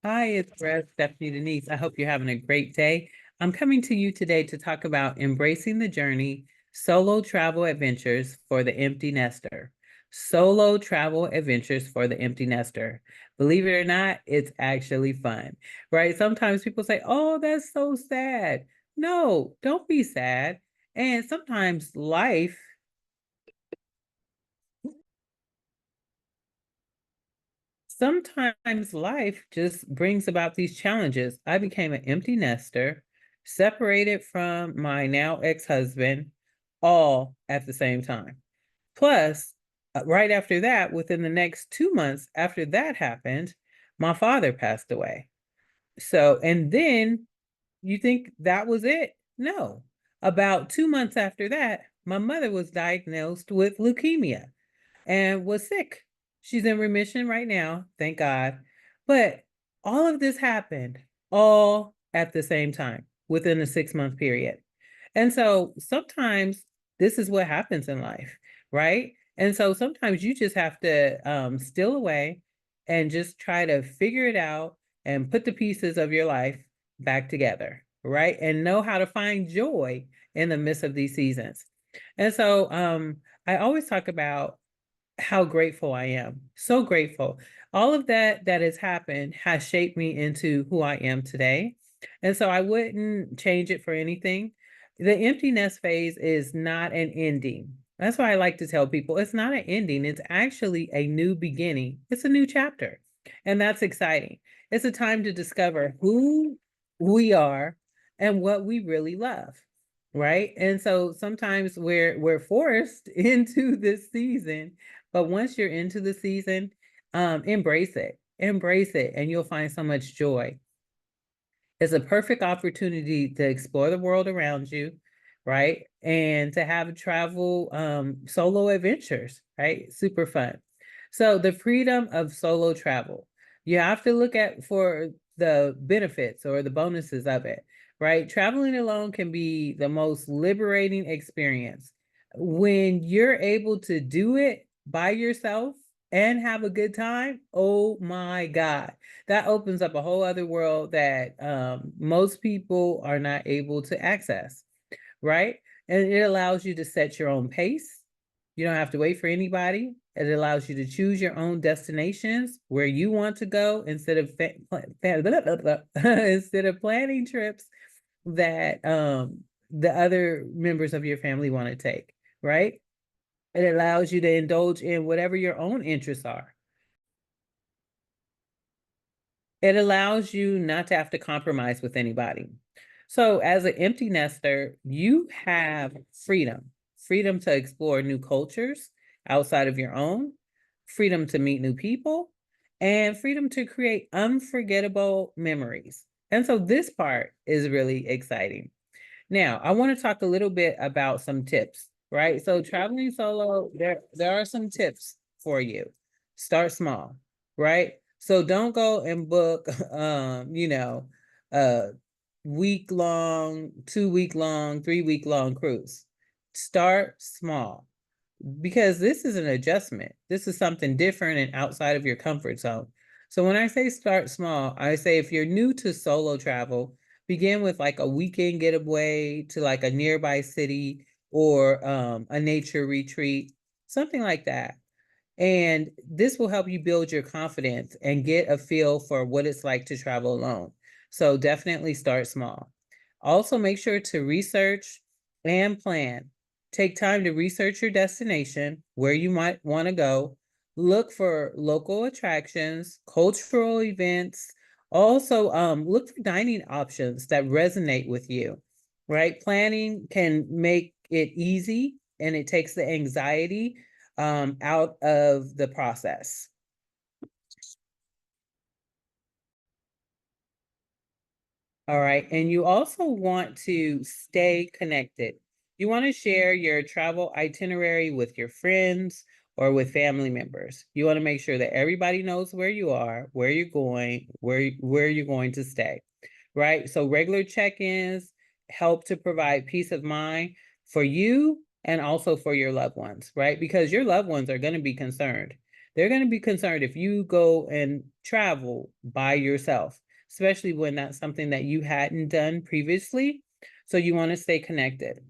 Hi, it's RevStephaniedenise. I hope you're having a great day. I'm coming to you today to talk about embracing the journey, solo travel adventures for the empty nester. Solo travel adventures for the empty nester. Believe it or not, it's actually fun, right? Sometimes people say, oh, that's so sad. No, don't be sad. And sometimes life just brings about these challenges. I became an empty nester, separated from my now ex-husband, all at the same time. Plus, right after that, within the next 2 months after that happened, my father passed away. So, and then you think that was it? No. About 2 months after that, my mother was diagnosed with leukemia and was sick. She's in remission right now, thank God. But all of this happened all at the same time within a 6 month period. And so sometimes this is what happens in life, right? And so sometimes you just have to steal away and just try to figure it out and put the pieces of your life back together, right? And know how to find joy in the midst of these seasons. And so I always talk about how grateful I am. So grateful. All of that has happened has shaped me into who I am today. And so I wouldn't change it for anything. The empty nest phase is not an ending. That's why I like to tell people it's not an ending, it's actually a new beginning. It's a new chapter. And that's exciting. It's a time to discover who we are and what we really love. Right. And so sometimes we're forced into this season, but once you're into the season, embrace it, and you'll find so much joy. It's a perfect opportunity to explore the world around you, right? And to have travel solo adventures, right? Super fun. So the freedom of solo travel, you have to look at for the benefits or the bonuses of it, right? Traveling alone can be the most liberating experience. When you're able to do it by yourself and have a good time, oh my God, that opens up a whole other world that most people are not able to access, right? And it allows you to set your own pace. You don't have to wait for anybody. It allows you to choose your own destinations where you want to go instead of instead of planning trips that the other members of your family want to take, right? It allows you to indulge in whatever your own interests are. It allows you not to have to compromise with anybody. So, as an empty nester, you have freedom to explore new cultures outside of your own, freedom to meet new people, and freedom to create unforgettable memories. And so, this part is really exciting. Now, I want to talk a little bit about some tips, right? So, traveling solo, there are some tips for you. Start small, right? So don't go and book a week long, 2 week long, 3 week long cruise. Start small because this is an adjustment. This is something different and outside of your comfort zone. So when I say start small, I say if you're new to solo travel, begin with like a weekend getaway to like a nearby city or a nature retreat, something like that. And this will help you build your confidence and get a feel for what it's like to travel alone. So definitely start small. Also, make sure to research and plan. Take time to research your destination, where you might want to go. Look for local attractions, cultural events. Also, look for dining options that resonate with you, right? Planning can make it easy and it takes the anxiety out of the process. All right. And you also want to stay connected. You want to share your travel itinerary with your friends or with family members. You want to make sure that everybody knows where you are, where you're going, where you're going to stay. Right? So regular check-ins help to provide peace of mind for you and also for your loved ones, right? Because your loved ones are going to be concerned. They're going to be concerned if you go and travel by yourself, especially when that's something that you hadn't done previously. So you want to stay connected.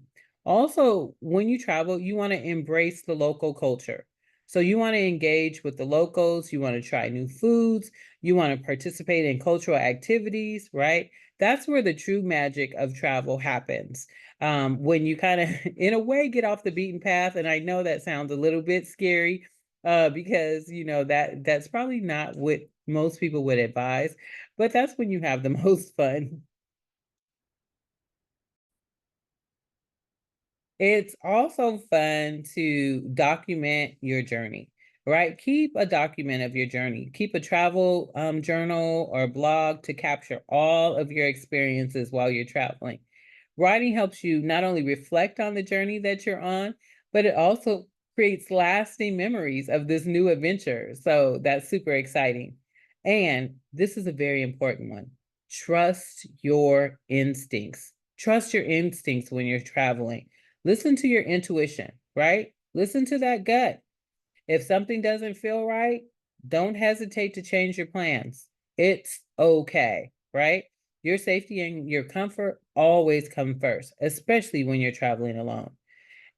Also, when you travel, you want to embrace the local culture. So you want to engage with the locals, you want to try new foods, you want to participate in cultural activities, right? That's where the true magic of travel happens. When you kind of, in a way, get off the beaten path. And I know that sounds a little bit scary, because that's probably not what most people would advise, but that's when you have the most fun. It's also fun to document your journey, right? Keep a document of your journey. Keep a travel journal or blog to capture all of your experiences while you're traveling. Writing helps you not only reflect on the journey that you're on, but it also creates lasting memories of this new adventure. So that's super exciting. And this is a very important one. Trust your instincts. Trust your instincts when you're traveling. Listen to your intuition, right? Listen to that gut. If something doesn't feel right, don't hesitate to change your plans. It's okay, right? Your safety and your comfort always come first, especially when you're traveling alone.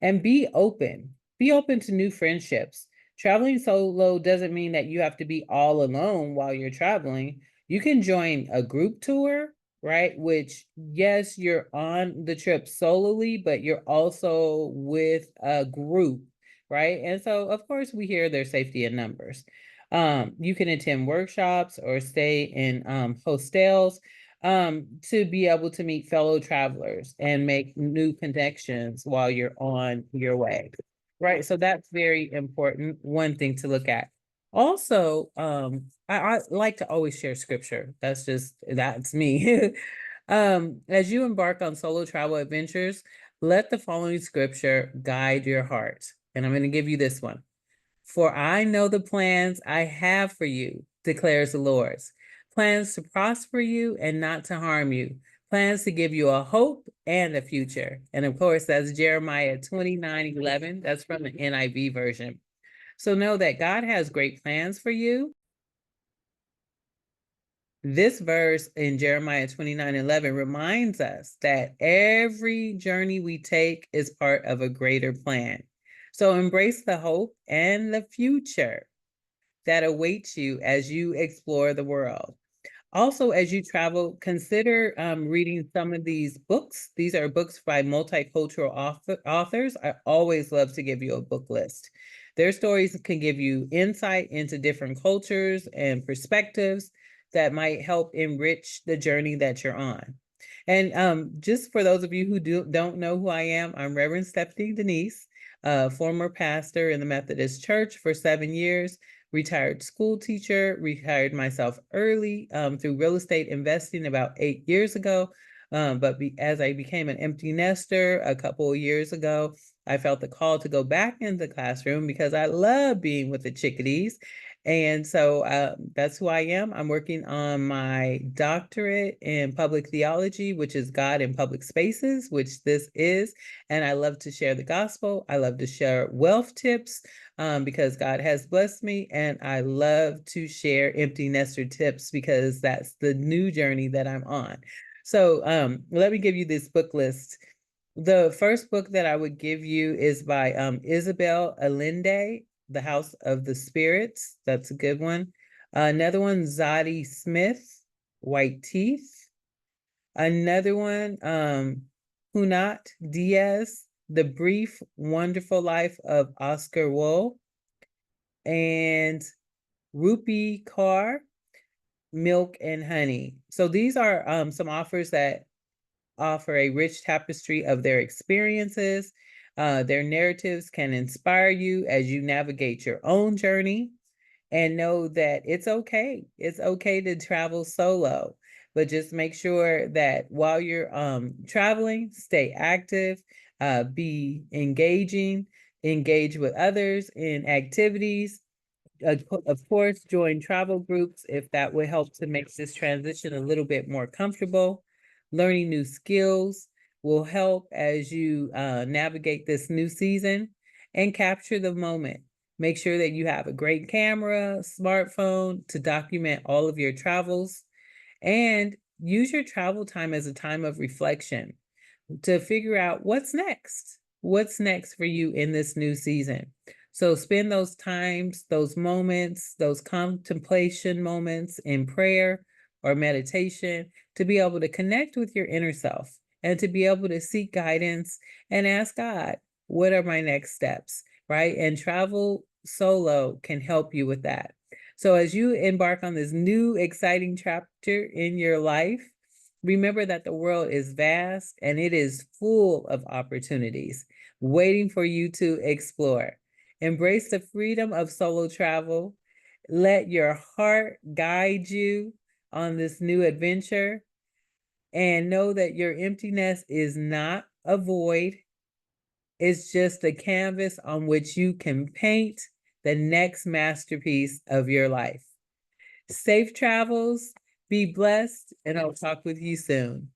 And be open. Be open to new friendships. Traveling solo doesn't mean that you have to be all alone while you're traveling. You can join a group tour, right? Which, yes, you're on the trip solely, but you're also with a group, right? And so, of course, we hear there's safety in numbers. You can attend workshops or stay in hostels to be able to meet fellow travelers and make new connections while you're on your way. Right. So that's very important. One thing to look at. Also, I like to always share scripture. That's me. As you embark on solo travel adventures, let the following scripture guide your heart. And I'm going to give you this one. For I know the plans I have for you, declares the Lord. Plans to prosper you and not to harm you. Plans to give you a hope and a future. And of course, that's Jeremiah 29:11. That's from the NIV version. So know that God has great plans for you. This verse in Jeremiah 29:11 reminds us that every journey we take is part of a greater plan. So embrace the hope and the future that awaits you as you explore the world. Also, as you travel, consider reading some of these books. These are books by multicultural authors. I always love to give you a book list. Their stories can give you insight into different cultures and perspectives that might help enrich the journey that you're on. And just for those of you who don't know who I am, I'm Reverend Stephanie Denise, former pastor in the Methodist Church for 7 years, retired school teacher, retired myself early through real estate investing about 8 years ago. As I became an empty nester a couple of years ago, I felt the call to go back into the classroom because I love being with the chickadees. And so that's who I am. I'm working on my doctorate in public theology, which is God in public spaces, which this is. And I love to share the gospel. I love to share wealth tips because God has blessed me. And I love to share empty nester tips because that's the new journey that I'm on. So let me give you this book list. The first book that I would give you is by Isabel Allende, The House of the Spirits. That's a good one. Another one, Zadie Smith, White Teeth. Another one, Hunat Diaz, The Brief, Wonderful Life of Oscar Wilde. And Rupi Kaur, Milk and Honey. So these are some authors that offer a rich tapestry of their experiences. Their narratives can inspire you as you navigate your own journey, and know that it's okay. It's okay to travel solo, but just make sure that while you're traveling, stay active, be engaging, engage with others in activities. Of course, join travel groups if that would help to make this transition a little bit more comfortable. Learning new skills will help as you navigate this new season, and capture the moment. Make sure that you have a great camera, smartphone to document all of your travels, and use your travel time as a time of reflection to figure out what's next. What's next for you in this new season? So spend those times, those moments, those contemplation moments in prayer or meditation to be able to connect with your inner self and to be able to seek guidance and ask God, what are my next steps, right? And travel solo can help you with that. So as you embark on this new exciting chapter in your life, remember that the world is vast and it is full of opportunities waiting for you to explore. Embrace the freedom of solo travel. Let your heart guide you on this new adventure, and know that your emptiness is not a void. It's just a canvas on which you can paint the next masterpiece of your life. Safe travels, be blessed, and I'll talk with you soon.